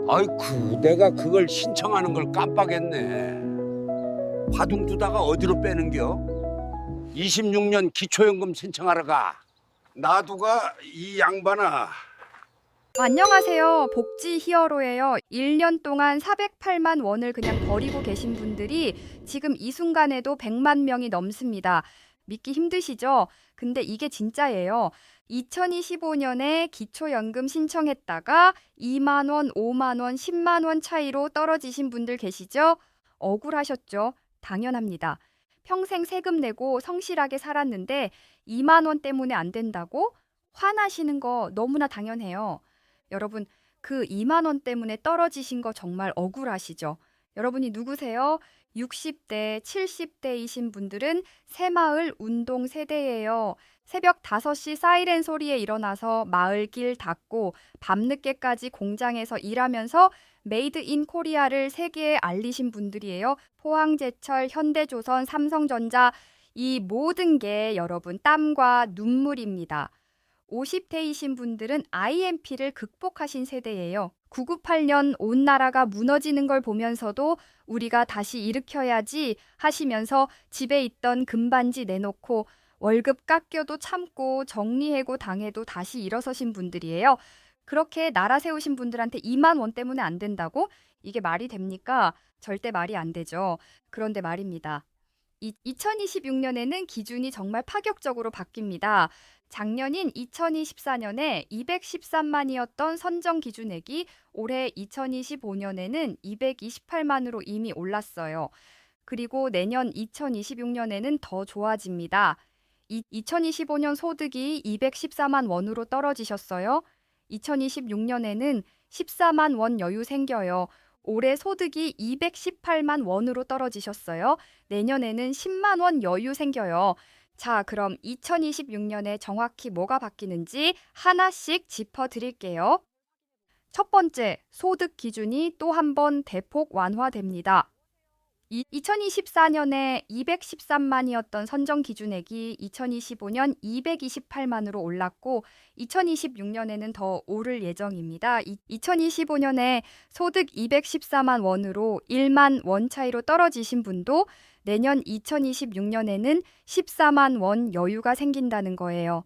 아이쿠, 내가 그걸 신청하는 걸 깜빡했네. 바둥 두다가 어디로 빼는겨? 26년 기초연금 신청하러 가. 나도가 이 양반아. 안녕하세요. 복지 히어로예요. 1년 동안 408만 원을 그냥 버리고 계신 분들이 지금 이 순간에도 100만 명이 넘습니다. 믿기 힘드시죠? 근데 이게 진짜예요. 2025년에 기초연금 신청했다가 2만 원, 5만 원, 10만 원 차이로 떨어지신 분들 계시죠? 억울하셨죠? 당연합니다. 평생 세금 내고 성실하게 살았는데 2만 원 때문에 안 된다고? 화나시는 거 너무나 당연해요. 여러분, 그 2만 원 때문에 떨어지신 거 정말 억울하시죠? 여러분이 누구세요? 60대, 70대이신 분들은 새마을 운동 세대예요. 새벽 5시 사이렌 소리에 일어나서 마을길 닦고 밤늦게까지 공장에서 일하면서 메이드 인 코리아를 세계에 알리신 분들이에요. 포항제철, 현대조선, 삼성전자 이 모든 게 여러분 땀과 눈물입니다. 50대이신 분들은 IMP를 극복하신 세대예요. 998년 온 나라가 무너지는 걸 보면서도 우리가 다시 일으켜야지 하시면서 집에 있던 금반지 내놓고 월급 깎여도 참고 정리해고 당해도 다시 일어서신 분들이에요. 그렇게 나라 세우신 분들한테 2만 원 때문에 안 된다고? 이게 말이 됩니까? 절대 말이 안 되죠. 그런데 말입니다. 2026년에는 기준이 정말 파격적으로 바뀝니다. 작년인 2024년에 213만이었던 선정 기준액이 올해 2025년에는 228만으로 이미 올랐어요. 그리고 내년 2026년에는 더 좋아집니다. 2025년 소득이 214만 원으로 떨어지셨어요. 2026년에는 14만 원 여유 생겨요. 올해 소득이 218만 원으로 떨어지셨어요. 내년에는 10만 원 여유 생겨요. 자, 그럼 2026년에 정확히 뭐가 바뀌는지 하나씩 짚어드릴게요. 첫 번째, 소득 기준이 또 한 번 대폭 완화됩니다. 2024년에 213만이었던 선정 기준액이 2025년 228만으로 올랐고 2026년에는 더 오를 예정입니다. 2025년에 소득 214만 원으로 1만 원 차이로 떨어지신 분도 내년 2026년에는 14만 원 여유가 생긴다는 거예요.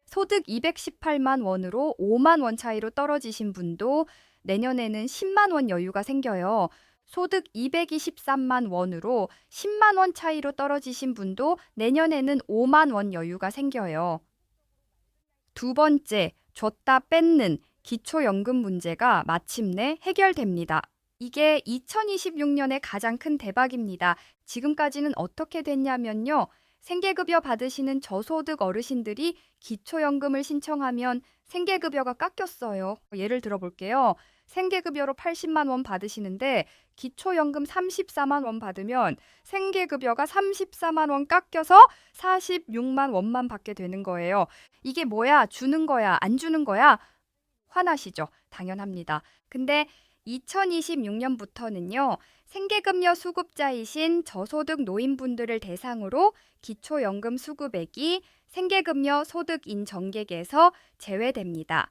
소득 218만 원으로 5만 원 차이로 떨어지신 분도 내년에는 10만 원 여유가 생겨요. 소득 223만 원으로 10만 원 차이로 떨어지신 분도 내년에는 5만 원 여유가 생겨요. 두 번째, 줬다 뺏는 기초연금 문제가 마침내 해결됩니다. 이게 2026년의 가장 큰 대박입니다. 지금까지는 어떻게 됐냐면요. 생계급여 받으시는 저소득 어르신들이 기초연금을 신청하면 생계급여가 깎였어요. 예를 들어볼게요. 생계급여로 80만 원 받으시는데 기초연금 34만 원 받으면 생계급여가 34만 원 깎여서 46만 원만 받게 되는 거예요. 이게 뭐야? 주는 거야? 안 주는 거야? 화나시죠? 당연합니다. 근데 2026년부터는요. 생계급여 수급자이신 저소득 노인분들을 대상으로 기초연금 수급액이 생계급여 소득인 정객에서 제외됩니다.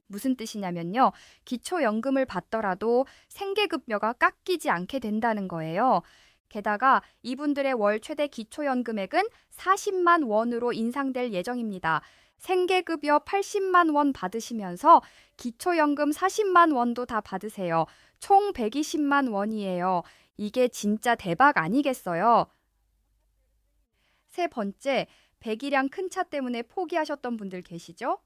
무슨 뜻이냐면요. 기초연금을 받더라도 생계급여가 깎이지 않게 된다는 거예요. 게다가 이분들의 월 최대 기초연금액은 40만 원으로 인상될 예정입니다. 생계급여 80만 원 받으시면서 기초연금 40만 원도 다 받으세요. 총 120만 원이에요. 이게 진짜 대박 아니겠어요? 세 번째, 배기량 큰 차 때문에 포기하셨던 분들 계시죠?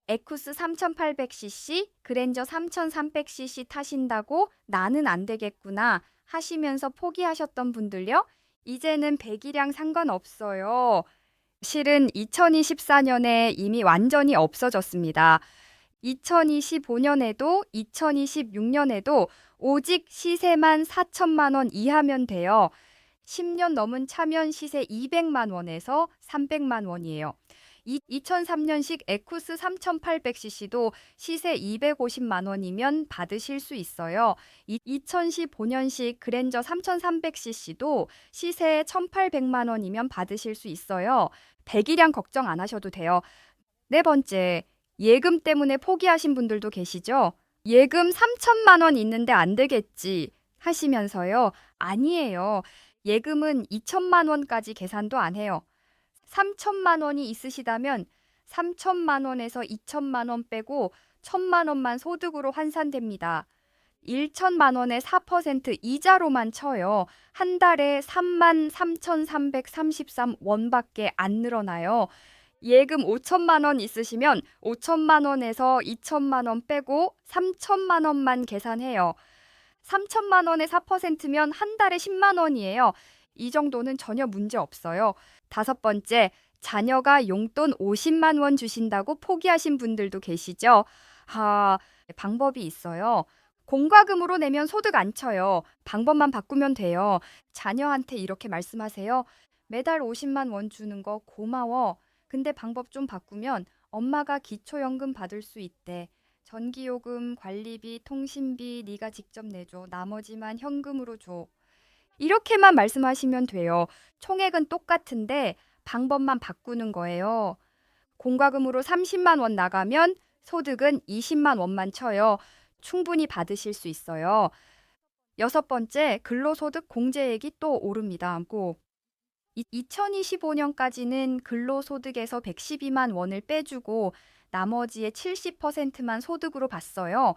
에쿠스 3800cc, 그랜저 3300cc 타신다고 나는 안 되겠구나 하시면서 포기하셨던 분들요? 이제는 배기량 상관없어요. 실은 2024년에 이미 완전히 없어졌습니다. 2025년에도 2026년에도 오직 시세만 4천만 원 이하면 돼요. 10년 넘은 차면 시세 200만 원에서 300만 원이에요. 2003년식 에쿠스 3800cc도 시세 250만 원이면 받으실 수 있어요. 2015년식 그랜저 3300cc도 시세 1800만 원이면 받으실 수 있어요. 배기량 걱정 안 하셔도 돼요. 네 번째, 예금 때문에 포기하신 분들도 계시죠? 예금 3천만 원 있는데 안 되겠지 하시면서요. 아니에요. 예금은 2천만 원까지 계산도 안 해요. 3천만 원이 있으시다면 3천만 원에서 2천만 원 빼고 1천만 원만 소득으로 환산됩니다. 1천만 원에 4% 이자로만 쳐요. 한 달에 33,333원밖에 안 늘어나요. 예금 5천만 원 있으시면 5천만 원에서 2천만 원 빼고 3천만 원만 계산해요. 3천만 원에 4%면 한 달에 10만 원이에요. 이 정도는 전혀 문제 없어요. 다섯 번째, 자녀가 용돈 50만 원 주신다고 포기하신 분들도 계시죠? 방법이 있어요. 공과금으로 내면 소득 안 쳐요. 방법만 바꾸면 돼요. 자녀한테 이렇게 말씀하세요. 매달 50만 원 주는 거 고마워. 근데 방법 좀 바꾸면 엄마가 기초연금 받을 수 있대. 전기요금, 관리비, 통신비 네가 직접 내줘. 나머지만 현금으로 줘. 이렇게만 말씀하시면 돼요. 총액은 똑같은데 방법만 바꾸는 거예요. 공과금으로 30만 원 나가면 소득은 20만 원만 쳐요. 충분히 받으실 수 있어요. 여섯 번째, 근로소득 공제액이 또 오릅니다. 2025년까지는 근로소득에서 112만 원을 빼주고 나머지의 70%만 소득으로 봤어요.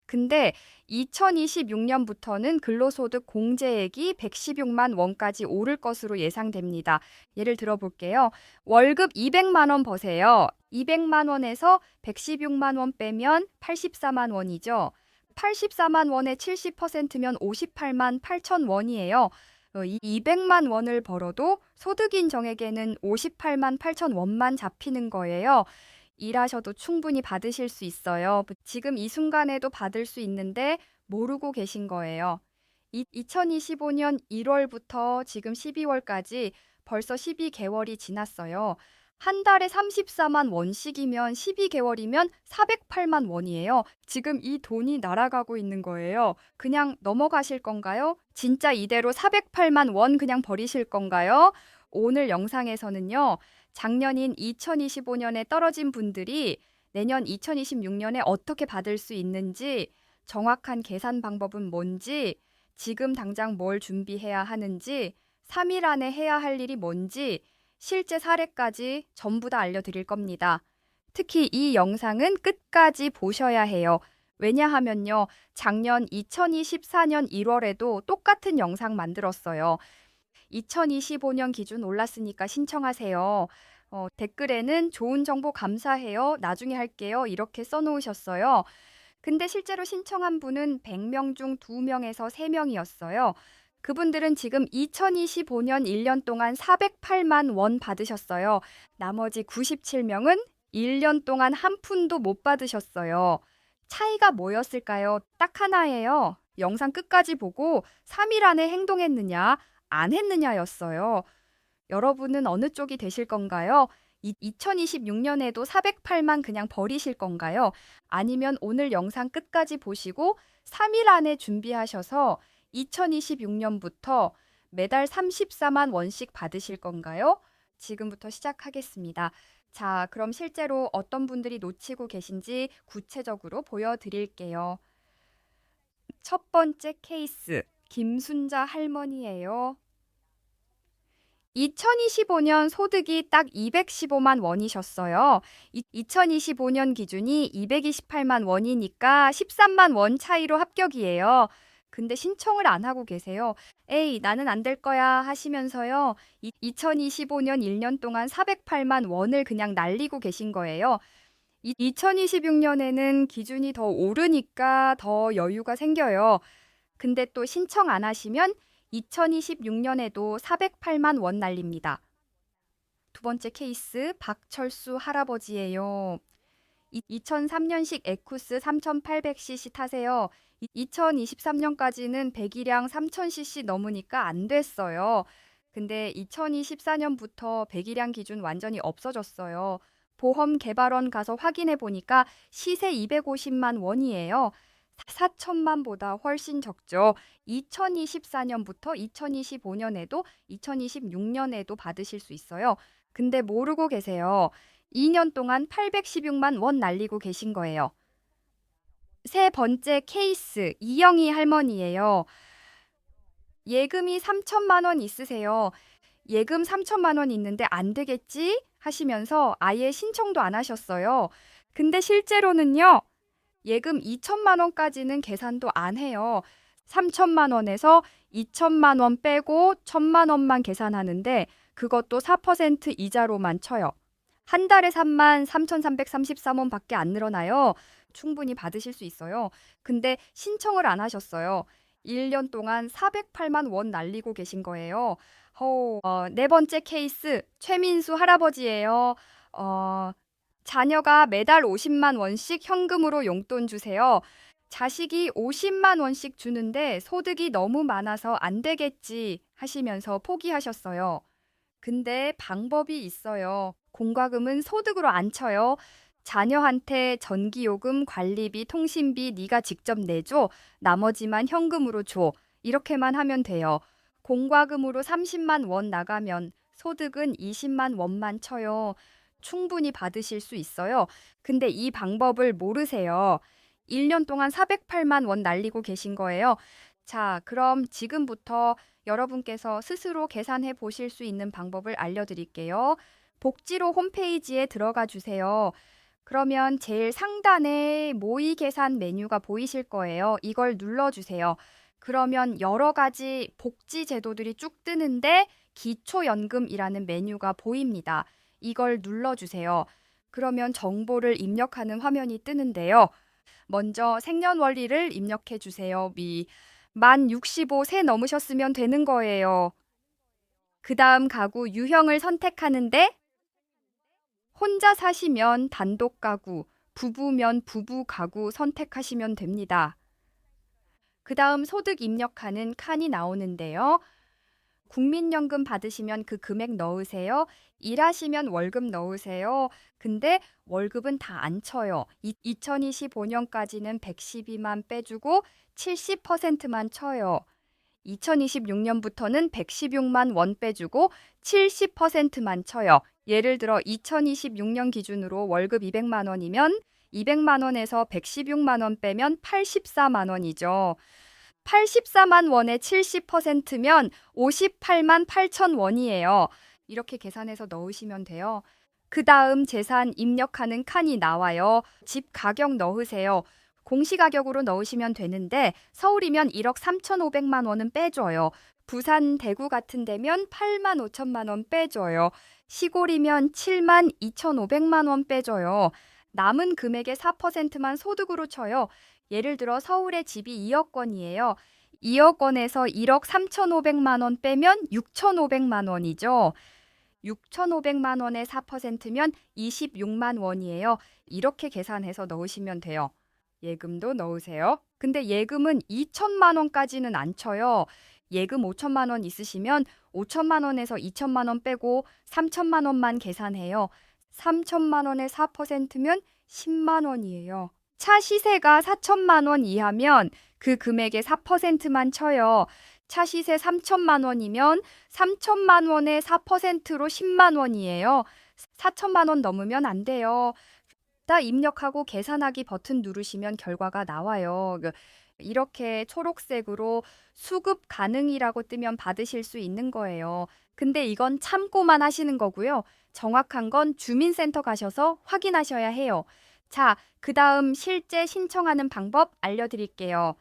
근데 2026년부터는 근로소득 공제액이 116만 원까지 오를 것으로 예상됩니다. 예를 들어 볼게요. 월급 200만 원 버세요. 200만 원에서 116만 원 빼면 84만 원이죠. 84만 원의 70%면 58만 8천 원이에요. 이 200만 원을 벌어도 소득인 정에게는 58만 8천 원만 잡히는 거예요. 일하셔도 충분히 받으실 수 있어요. 지금 이 순간에도 받을 수 있는데 모르고 계신 거예요. 2025년 1월부터 지금 12월까지 벌써 12개월이 지났어요. 한 달에 34만 원씩이면 12개월이면 408만 원이에요. 지금 이 돈이 날아가고 있는 거예요. 그냥 넘어가실 건가요? 진짜 이대로 408만 원 그냥 버리실 건가요? 오늘 영상에서는요. 작년인 2025년에 떨어진 분들이 내년 2026년에 어떻게 받을 수 있는지, 정확한 계산 방법은 뭔지, 지금 당장 뭘 준비해야 하는지, 3일 안에 해야 할 일이 뭔지, 실제 사례까지 전부 다 알려드릴 겁니다. 특히 이 영상은 끝까지 보셔야 해요. 왜냐하면요, 작년 2024년 1월에도 똑같은 영상 만들었어요. 2025년 기준 올랐으니까 신청하세요. 댓글에는 좋은 정보 감사해요. 나중에 할게요. 이렇게 써놓으셨어요. 근데 실제로 신청한 분은 100명 중 2명에서 3명이었어요. 그분들은 지금 2025년 1년 동안 408만 원 받으셨어요. 나머지 97명은 1년 동안 한 푼도 못 받으셨어요. 차이가 뭐였을까요? 딱 하나예요. 영상 끝까지 보고 3일 안에 행동했느냐, 안 했느냐였어요. 여러분은 어느 쪽이 되실 건가요? 2026년에도 408만 그냥 버리실 건가요? 아니면 오늘 영상 끝까지 보시고 3일 안에 준비하셔서 2026년부터 매달 34만 원씩 받으실 건가요? 지금부터 시작하겠습니다. 자, 그럼 실제로 어떤 분들이 놓치고 계신지 구체적으로 보여드릴게요. 첫 번째 케이스, 김순자 할머니예요. 2025년 소득이 딱 215만 원이셨어요. 2025년 기준이 228만 원이니까 13만 원 차이로 합격이에요. 근데 신청을 안 하고 계세요. 에이, 나는 안 될 거야 하시면서요. 2025년 1년 동안 408만 원을 그냥 날리고 계신 거예요. 2026년에는 기준이 더 오르니까 더 여유가 생겨요. 근데 또 신청 안 하시면 2026년에도 408만 원 날립니다. 두 번째 케이스, 박철수 할아버지예요. 2003년식 에쿠스 3800cc 타세요. 2023년까지는 배기량 3000cc 넘으니까 안 됐어요. 근데 2024년부터 배기량 기준 완전히 없어졌어요. 보험 개발원 가서 확인해 보니까 시세 250만 원이에요. 4천만보다 훨씬 적죠. 2024년부터 2025년에도 2026년에도 받으실 수 있어요. 근데 모르고 계세요. 2년 동안 816만 원 날리고 계신 거예요. 세 번째 케이스, 이영희 할머니예요. 예금이 3천만 원 있으세요. 예금 3천만 원 있는데 안 되겠지? 하시면서 아예 신청도 안 하셨어요. 근데 실제로는요, 예금 2천만 원까지는 계산도 안 해요. 3천만 원에서 2천만 원 빼고 1천만 원만 계산하는데 그것도 4% 이자로만 쳐요. 한 달에 33,333원 밖에 안 늘어나요. 충분히 받으실 수 있어요. 근데 신청을 안 하셨어요. 1년 동안 408만 원 날리고 계신 거예요. 네 번째 케이스, 최민수 할아버지예요. 자녀가 매달 50만 원씩 현금으로 용돈 주세요. 자식이 50만 원씩 주는데 소득이 너무 많아서 안 되겠지 하시면서 포기하셨어요. 근데 방법이 있어요. 공과금은 소득으로 안 쳐요. 자녀한테 전기요금, 관리비, 통신비 네가 직접 내줘. 나머지만 현금으로 줘. 이렇게만 하면 돼요. 공과금으로 30만 원 나가면 소득은 20만 원만 쳐요. 충분히 받으실 수 있어요. 근데 이 방법을 모르세요. 1년 동안 408만 원 날리고 계신 거예요. 자, 그럼 지금부터 여러분께서 스스로 계산해 보실 수 있는 방법을 알려드릴게요. 복지로 홈페이지에 들어가 주세요. 그러면 제일 상단에 모의 계산 메뉴가 보이실 거예요. 이걸 눌러주세요. 그러면 여러 가지 복지 제도들이 쭉 뜨는데 기초연금이라는 메뉴가 보입니다. 이걸 눌러주세요. 그러면 정보를 입력하는 화면이 뜨는데요. 먼저 생년월일을 입력해 주세요. 만 65세 넘으셨으면 되는 거예요. 그 다음 가구 유형을 선택하는데 혼자 사시면 단독 가구, 부부면 부부 가구 선택하시면 됩니다. 그 다음 소득 입력하는 칸이 나오는데요. 국민연금 받으시면 그 금액 넣으세요. 일하시면 월급 넣으세요. 근데 월급은 다 안 쳐요. 2025년까지는 112만 빼주고 70%만 쳐요. 2026년부터는 116만 원 빼주고 70%만 쳐요. 예를 들어 2026년 기준으로 월급 200만 원이면 200만 원에서 116만 원 빼면 84만 원이죠. 84만 원의 70%면 58만 8천 원이에요. 이렇게 계산해서 넣으시면 돼요. 그 다음 재산 입력하는 칸이 나와요. 집 가격 넣으세요. 공시가격으로 넣으시면 되는데 서울이면 1억 3,500만 원은 빼줘요. 부산, 대구 같은 데면 8만 5천만 원 빼줘요. 시골이면 7만 2,500만 원 빼줘요. 남은 금액의 4%만 소득으로 쳐요. 예를 들어 서울의 집이 2억 원이에요. 2억 원에서 1억 3,500만 원 빼면 6,500만 원이죠. 6,500만 원의 4%면 26만 원이에요. 이렇게 계산해서 넣으시면 돼요. 예금도 넣으세요. 근데 예금은 2천만 원까지는 안 쳐요. 예금 5천만 원 있으시면 5천만 원에서 2천만 원 빼고 3천만 원만 계산해요. 3천만 원의 4%면 10만 원이에요. 차 시세가 4천만 원 이하면 그 금액의 4%만 쳐요. 차 시세 3천만 원이면 3천만 원의 4%로 10만 원이에요. 4천만 원 넘으면 안 돼요. 딱 입력하고 계산하기 버튼 누르시면 결과가 나와요. 이렇게 초록색으로 수급 가능이라고 뜨면 받으실 수 있는 거예요. 근데 이건 참고만 하시는 거고요. 정확한 건 주민센터 가셔서 확인하셔야 해요. 자, 그 다음 실제 신청하는 방법 알려드릴게요.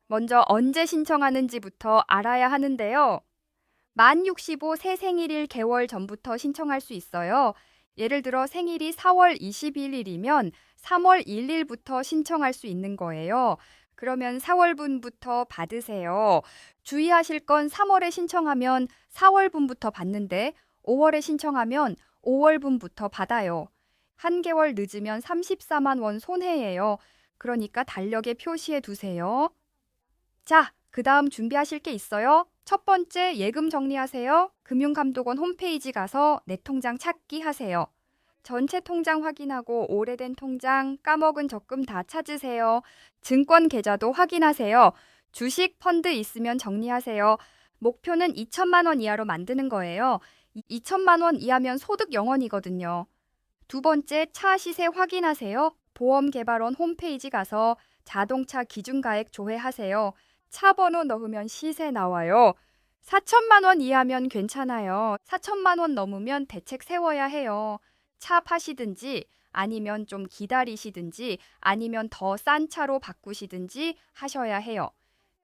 먼저 언제 신청하는지부터 알아야 하는데요. 만 65 새 생일일 개월 전부터 신청할 수 있어요. 예를 들어 생일이 4월 21일이면 3월 1일부터 신청할 수 있는 거예요. 그러면 4월분부터 받으세요. 주의하실 건 3월에 신청하면 4월분부터 받는데 5월에 신청하면 5월분부터 받아요. 한 개월 늦으면 34만 원 손해예요. 그러니까 달력에 표시해 두세요. 자, 그 다음 준비하실 게 있어요. 첫 번째, 예금 정리하세요. 금융감독원 홈페이지 가서 내 통장 찾기 하세요. 전체 통장 확인하고 오래된 통장, 까먹은 적금 다 찾으세요. 증권 계좌도 확인하세요. 주식, 펀드 있으면 정리하세요. 목표는 2천만 원 이하로 만드는 거예요. 2천만 원 이하면 소득 0원이거든요. 두 번째, 차 시세 확인하세요. 보험개발원 홈페이지 가서 자동차 기준가액 조회하세요. 차 번호 넣으면 시세 나와요. 4천만 원 이하면 괜찮아요. 4천만 원 넘으면 대책 세워야 해요. 차 파시든지 아니면 좀 기다리시든지 아니면 더 싼 차로 바꾸시든지 하셔야 해요.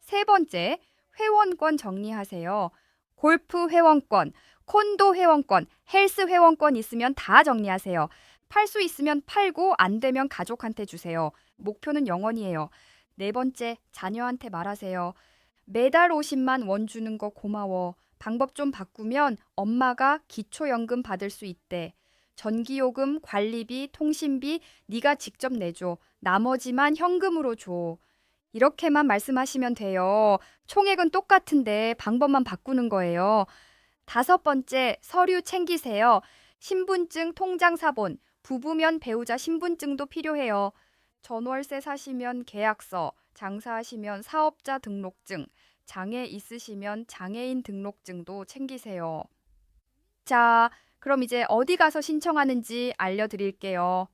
세 번째, 회원권 정리하세요. 골프 회원권, 콘도 회원권, 헬스 회원권 있으면 다 정리하세요. 팔 수 있으면 팔고 안 되면 가족한테 주세요. 목표는 영원이에요. 네 번째, 자녀한테 말하세요. 매달 50만 원 주는 거 고마워. 방법 좀 바꾸면 엄마가 기초연금 받을 수 있대. 전기요금, 관리비, 통신비 네가 직접 내줘. 나머지만 현금으로 줘. 이렇게만 말씀하시면 돼요. 총액은 똑같은데 방법만 바꾸는 거예요. 다섯 번째, 서류 챙기세요. 신분증, 통장 사본, 부부면 배우자 신분증도 필요해요. 전월세 사시면 계약서, 장사하시면 사업자 등록증, 장애 있으시면 장애인 등록증도 챙기세요. 자, 그럼 이제 어디 가서 신청하는지 알려드릴게요.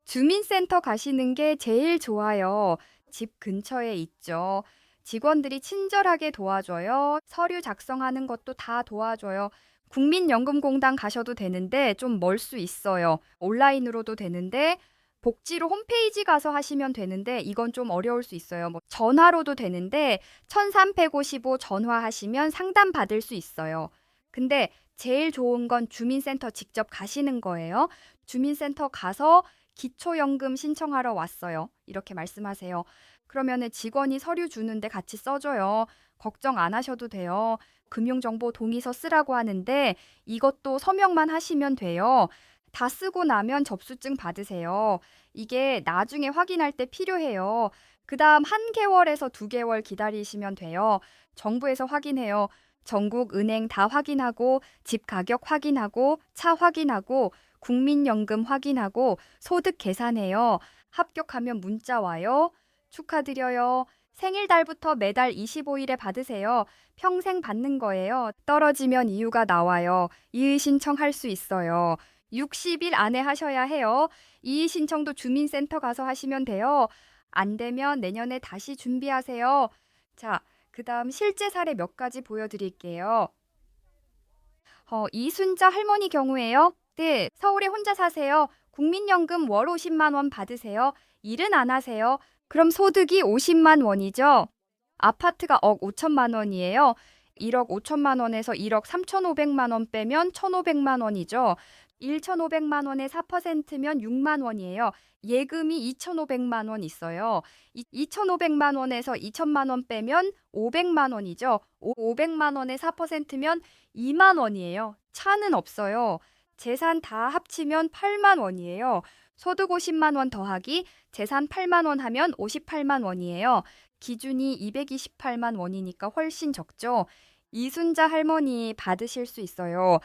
주민센터 가시는 게 제일 좋아요. 집 근처에 있죠. 직원들이 친절하게 도와줘요. 서류 작성하는 것도 다 도와줘요. 국민연금공단 가셔도 되는데 좀 멀 수 있어요. 온라인으로도 되는데 복지로 홈페이지 가서 하시면 되는데 이건 좀 어려울 수 있어요. 뭐 전화로도 되는데 1355 전화하시면 상담 받을 수 있어요. 근데 제일 좋은 건 주민센터 직접 가시는 거예요. 주민센터 가서 기초연금 신청하러 왔어요. 이렇게 말씀하세요. 그러면은 직원이 서류 주는데 같이 써줘요. 걱정 안 하셔도 돼요. 금융정보 동의서 쓰라고 하는데 이것도 서명만 하시면 돼요. 다 쓰고 나면 접수증 받으세요. 이게 나중에 확인할 때 필요해요. 그 다음 1개월에서 2개월 기다리시면 돼요. 정부에서 확인해요. 전국 은행 다 확인하고 집 가격 확인하고 차 확인하고 국민연금 확인하고 소득 계산해요. 합격하면 문자 와요. 축하드려요. 생일달부터 매달 25일에 받으세요. 평생 받는 거예요. 떨어지면 이유가 나와요. 이의 신청할 수 있어요. 60일 안에 하셔야 해요. 이의 신청도 주민센터 가서 하시면 돼요. 안 되면 내년에 다시 준비하세요. 자, 그 다음 실제 사례 몇 가지 보여드릴게요. 이순자 할머니 경우에요. 네, 서울에 혼자 사세요. 국민연금 월 50만 원 받으세요. 일은 안 하세요. 그럼 소득이 50만 원이죠. 아파트가 1억 5천만 원이에요. 1억 5천만 원에서 1억 3,500만 원 빼면 1,500만 원이죠. 1,500만 원에 4%면 6만 원이에요. 예금이 2,500만 원 있어요. 2,500만 원에서 2천만 원 빼면 500만 원이죠. 500만 원에 4%면 2만 원이에요. 차는 없어요. 재산 다 합치면 8만 원이에요. 소득 50만 원 더하기 재산 8만 원 하면 58만 원이에요. 기준이 228만 원이니까 훨씬 적죠. 이순자 할머니 받으실 수 있어요.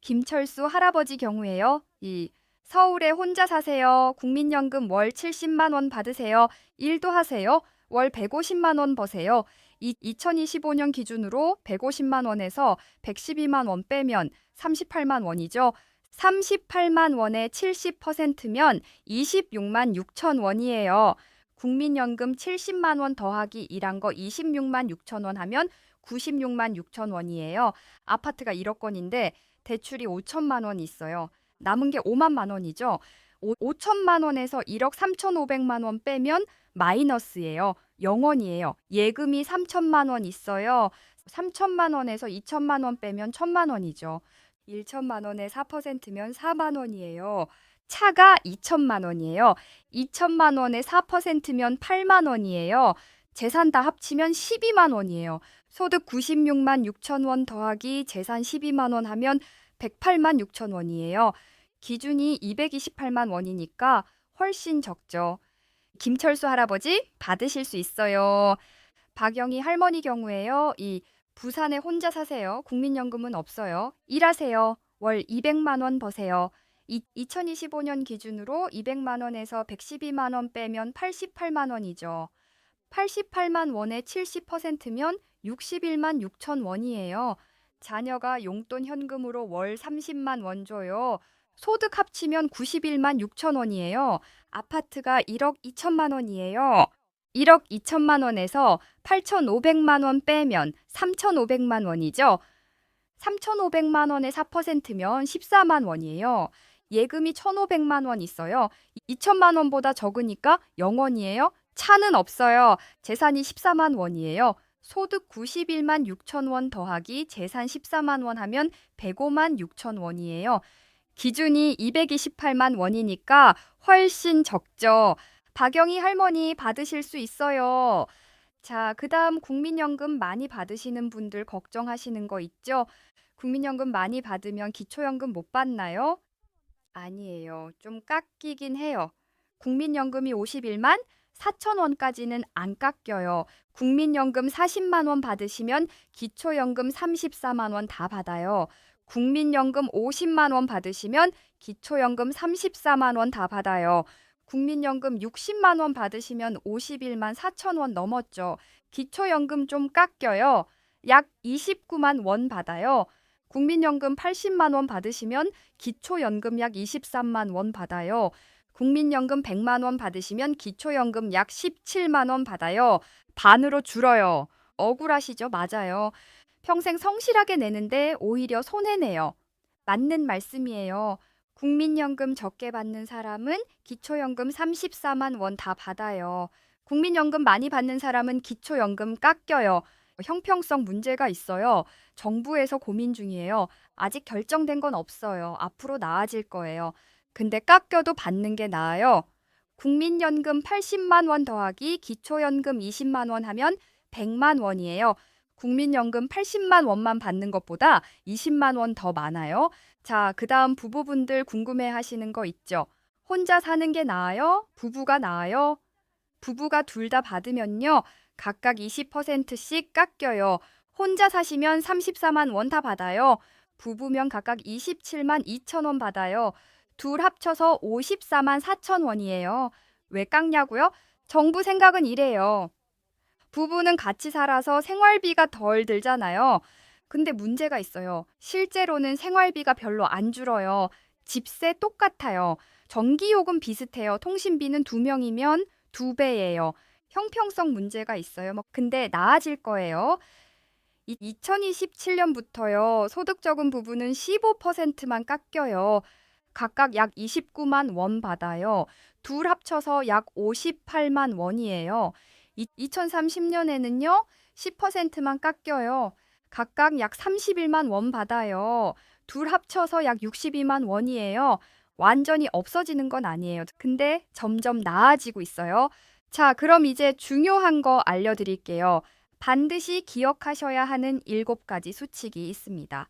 김철수 할아버지 경우에요. 서울에 혼자 사세요. 국민연금 월 70만 원 받으세요. 일도 하세요. 월 150만 원 버세요. 2025년 기준으로 150만 원에서 112만 원 빼면 38만 원이죠. 38만 원의 70%면 26만 6천 원이에요. 국민연금 70만 원 더하기 일한 거 26만 6천 원 하면 96만 6천 원이에요. 아파트가 1억 원인데 대출이 5천만 원 있어요. 남은 게 5만 원이죠. 5천만 원에서 1억 3,500만 원 빼면 마이너스예요. 0원이에요. 예금이 3천만 원 있어요. 3천만 원에서 2천만 원 빼면 1천만 원이죠. 1천만 원에 4%면 4만 원이에요. 차가 2천만 원이에요. 2천만 원에 4%면 8만 원이에요. 재산 다 합치면 12만 원이에요. 소득 96만 6천 원 더하기 재산 12만 원 하면 108만 6천 원이에요. 기준이 228만 원이니까 훨씬 적죠. 김철수 할아버지 받으실 수 있어요. 박영희 할머니 경우에요. 부산에 혼자 사세요. 국민연금은 없어요. 일하세요. 월 200만 원 버세요. 2025년 기준으로 200만 원에서 112만 원 빼면 88만 원이죠. 88만 원의 70%면 61만 6천 원이에요. 자녀가 용돈 현금으로 월 30만 원 줘요. 소득 합치면 91만 6천 원이에요. 아파트가 1억 2천만 원이에요. 1억 2천만 원에서 8,500만 원 빼면 3,500만 원이죠. 3,500만 원의 4%면 14만 원이에요. 예금이 1,500만 원 있어요. 2천만 원보다 적으니까 0원이에요. 차는 없어요. 재산이 14만 원이에요. 소득 91만 6천 원 더하기 재산 14만 원 하면 105만 6천 원이에요. 기준이 228만 원이니까 훨씬 적죠. 박영희 할머니 받으실 수 있어요. 자, 그다음 국민연금 많이 받으시는 분들 걱정하시는 거 있죠? 국민연금 많이 받으면 기초연금 못 받나요? 아니에요. 좀 깎이긴 해요. 국민연금이 51만 4천 원까지는 안 깎여요. 국민연금 40만 원 받으시면 기초연금 34만 원 다 받아요. 국민연금 50만 원 받으시면 기초연금 34만 원 다 받아요. 국민연금 60만 원 받으시면 51만 4천 원 넘었죠. 기초연금 좀 깎여요. 약 29만 원 받아요. 국민연금 80만 원 받으시면 기초연금 약 23만 원 받아요. 국민연금 100만 원 받으시면 기초연금 약 17만 원 받아요. 반으로 줄어요. 억울하시죠? 맞아요. 평생 성실하게 내는데 오히려 손해내요. 맞는 말씀이에요. 국민연금 적게 받는 사람은 기초연금 34만 원 다 받아요. 국민연금 많이 받는 사람은 기초연금 깎여요. 형평성 문제가 있어요. 정부에서 고민 중이에요. 아직 결정된 건 없어요. 앞으로 나아질 거예요. 근데 깎여도 받는 게 나아요. 국민연금 80만 원 더하기 기초연금 20만 원 하면 100만 원이에요. 국민연금 80만 원만 받는 것보다 20만 원 더 많아요. 자, 그다음 부부분들 궁금해 하시는 거 있죠? 혼자 사는 게 나아요? 부부가 나아요? 부부가 둘 다 받으면요. 각각 20%씩 깎여요. 혼자 사시면 34만 원 다 받아요. 부부면 각각 27만 2천 원 받아요. 둘 합쳐서 54만 4천 원이에요. 왜 깎냐고요? 정부 생각은 이래요. 부부는 같이 살아서 생활비가 덜 들잖아요. 근데 문제가 있어요. 실제로는 생활비가 별로 안 줄어요. 집세 똑같아요. 전기요금 비슷해요. 통신비는 2명이면 2배예요. 형평성 문제가 있어요. 근데 나아질 거예요. 2027년부터요. 소득 적은 부부는 15%만 깎여요. 각각 약 29만 원 받아요. 둘 합쳐서 약 58만 원이에요. 2030년에는요. 10%만 깎여요. 각각 약 31만 원 받아요. 둘 합쳐서 약 62만 원이에요. 완전히 없어지는 건 아니에요. 근데 점점 나아지고 있어요. 자, 그럼 이제 중요한 거 알려드릴게요. 반드시 기억하셔야 하는 7가지 수칙이 있습니다.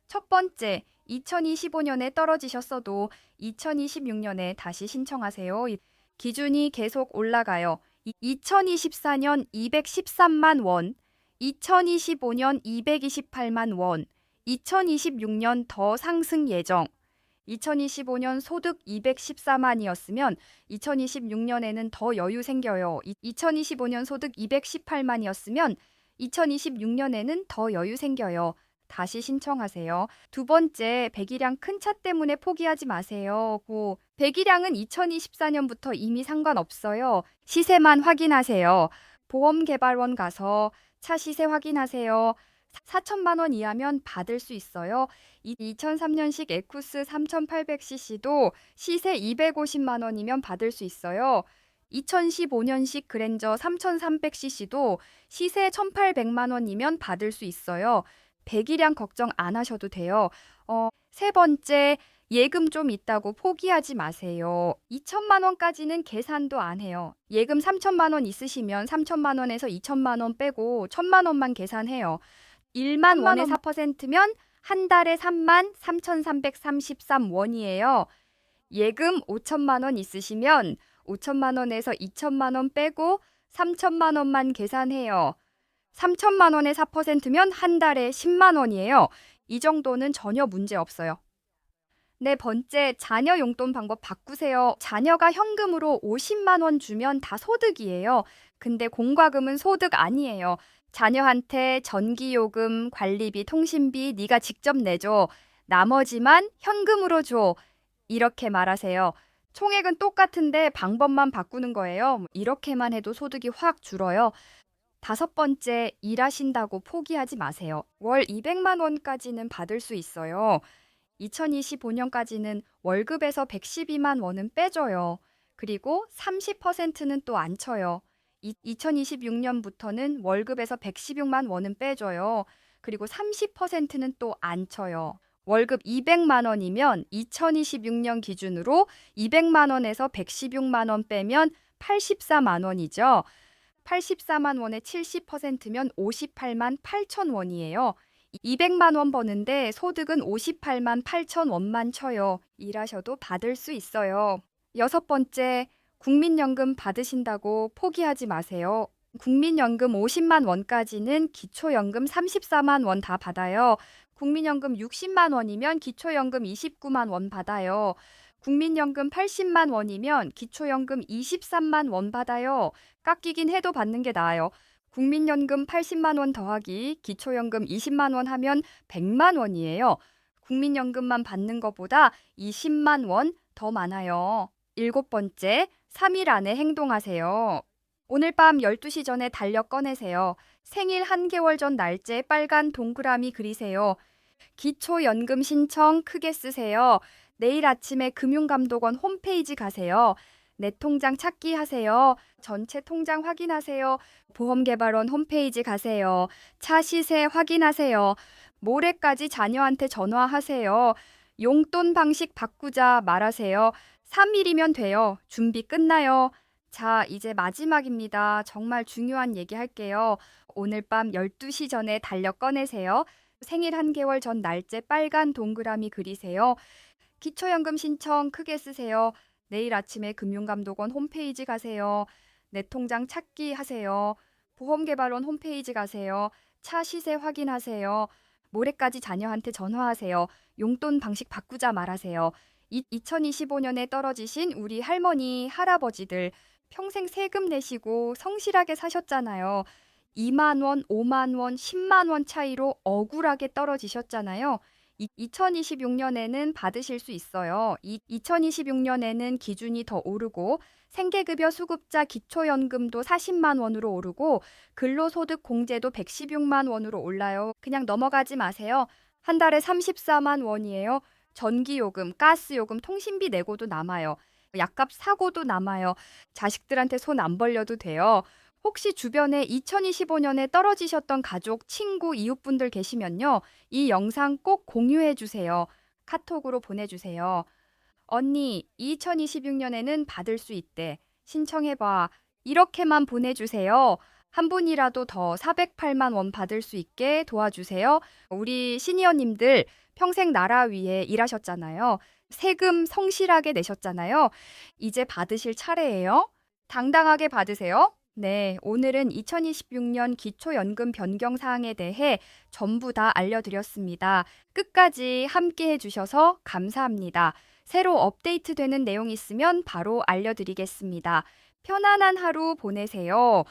첫 번째, 2025년에 떨어지셨어도 2026년에 다시 신청하세요. 기준이 계속 올라가요. 2024년 213만 원, 2025년 228만 원, 2026년 더 상승 예정. 2025년 소득 214만이었으면 2026년에는 더 여유 생겨요. 2025년 소득 218만이었으면 2026년에는 더 여유 생겨요. 다시 신청하세요. 두 번째, 배기량 큰 차 때문에 포기하지 마세요. 배기량은 2024년부터 이미 상관없어요. 시세만 확인하세요. 보험개발원 가서 차 시세 확인하세요. 4천만 원 이하면 받을 수 있어요. 2003년식 에쿠스 3800cc도 시세 250만 원이면 받을 수 있어요. 2015년식 그랜저 3300cc도 시세 1800만 원이면 받을 수 있어요. 배기량 걱정 안 하셔도 돼요. 세 번째, 예금 좀 있다고 포기하지 마세요. 2천만 원까지는 계산도 안 해요. 예금 3천만 원 있으시면 3천만 원에서 2천만 원 빼고 1천만 원만 계산해요. 1만 원의 4%면 한 달에 3만 3,333원이에요. 예금 5천만 원 있으시면 5천만 원에서 2천만 원 빼고 3천만 원만 계산해요. 3천만 원의 4%면 한 달에 10만 원이에요. 이 정도는 전혀 문제 없어요. 네 번째, 자녀 용돈 방법 바꾸세요. 자녀가 현금으로 50만 원 주면 다 소득이에요. 근데 공과금은 소득 아니에요. 자녀한테 전기요금, 관리비, 통신비 네가 직접 내줘. 나머지만 현금으로 줘. 이렇게 말하세요. 총액은 똑같은데 방법만 바꾸는 거예요. 이렇게만 해도 소득이 확 줄어요. 다섯 번째, 일하신다고 포기하지 마세요. 월 200만 원까지는 받을 수 있어요. 2025년까지는 월급에서 112만 원은 빼줘요. 그리고 30%는 또 안 쳐요. 2026년부터는 월급에서 116만 원은 빼줘요. 그리고 30%는 또 안 쳐요. 월급 200만 원이면 2026년 기준으로 200만 원에서 116만 원 빼면 84만 원이죠. 84만 원의 70%면 58만 8천 원이에요. 200만 원 버는데 소득은 58만 8천 원만 쳐요. 일하셔도 받을 수 있어요. 여섯 번째, 국민연금 받으신다고 포기하지 마세요. 국민연금 50만 원까지는 기초연금 34만 원 다 받아요. 국민연금 60만 원이면 기초연금 29만 원 받아요. 국민연금 80만 원이면 기초연금 23만 원 받아요. 깎이긴 해도 받는 게 나아요. 국민연금 80만 원 더하기 기초연금 20만 원 하면 100만 원이에요. 국민연금만 받는 것보다 20만 원 더 많아요. 일곱 번째, 3일 안에 행동하세요. 오늘 밤 12시 전에 달력 꺼내세요. 생일 한 개월 전 날짜에 빨간 동그라미 그리세요. 기초연금 신청 크게 쓰세요. 내일 아침에 금융감독원 홈페이지 가세요. 내 통장 찾기 하세요. 전체 통장 확인하세요. 보험개발원 홈페이지 가세요. 차 시세 확인하세요. 모레까지 자녀한테 전화하세요. 용돈 방식 바꾸자 말하세요. 3일이면 돼요. 준비 끝나요. 자, 이제 마지막입니다. 정말 중요한 얘기 할게요. 오늘 밤 12시 전에 달력 꺼내세요. 생일 한 개월 전 날짜 빨간 동그라미 그리세요. 기초연금 신청 크게 쓰세요. 내일 아침에 금융감독원 홈페이지 가세요. 내 통장 찾기 하세요. 보험개발원 홈페이지 가세요. 차 시세 확인하세요. 모레까지 자녀한테 전화하세요. 용돈 방식 바꾸자 말하세요. 2025년에 떨어지신 우리 할머니, 할아버지들 평생 세금 내시고 성실하게 사셨잖아요. 2만 원, 5만 원, 10만 원 차이로 억울하게 떨어지셨잖아요. 2026년에는 받으실 수 있어요. 2026년에는 기준이 더 오르고 생계급여 수급자 기초연금도 40만 원으로 오르고 근로소득 공제도 116만 원으로 올라요. 그냥 넘어가지 마세요. 한 달에 34만 원이에요. 전기요금, 가스요금, 통신비 내고도 남아요. 약값 사고도 남아요. 자식들한테 손 안 벌려도 돼요. 혹시 주변에 2025년에 떨어지셨던 가족, 친구, 이웃분들 계시면요. 이 영상 꼭 공유해 주세요. 카톡으로 보내주세요. 언니, 2026년에는 받을 수 있대. 신청해봐. 이렇게만 보내주세요. 한 분이라도 더 408만 원 받을 수 있게 도와주세요. 우리 시니어님들 평생 나라 위해 일하셨잖아요. 세금 성실하게 내셨잖아요. 이제 받으실 차례예요. 당당하게 받으세요. 네, 오늘은 2026년 기초연금 변경 사항에 대해 전부 다 알려드렸습니다. 끝까지 함께 해주셔서 감사합니다. 새로 업데이트되는 내용 있으면 바로 알려드리겠습니다. 편안한 하루 보내세요.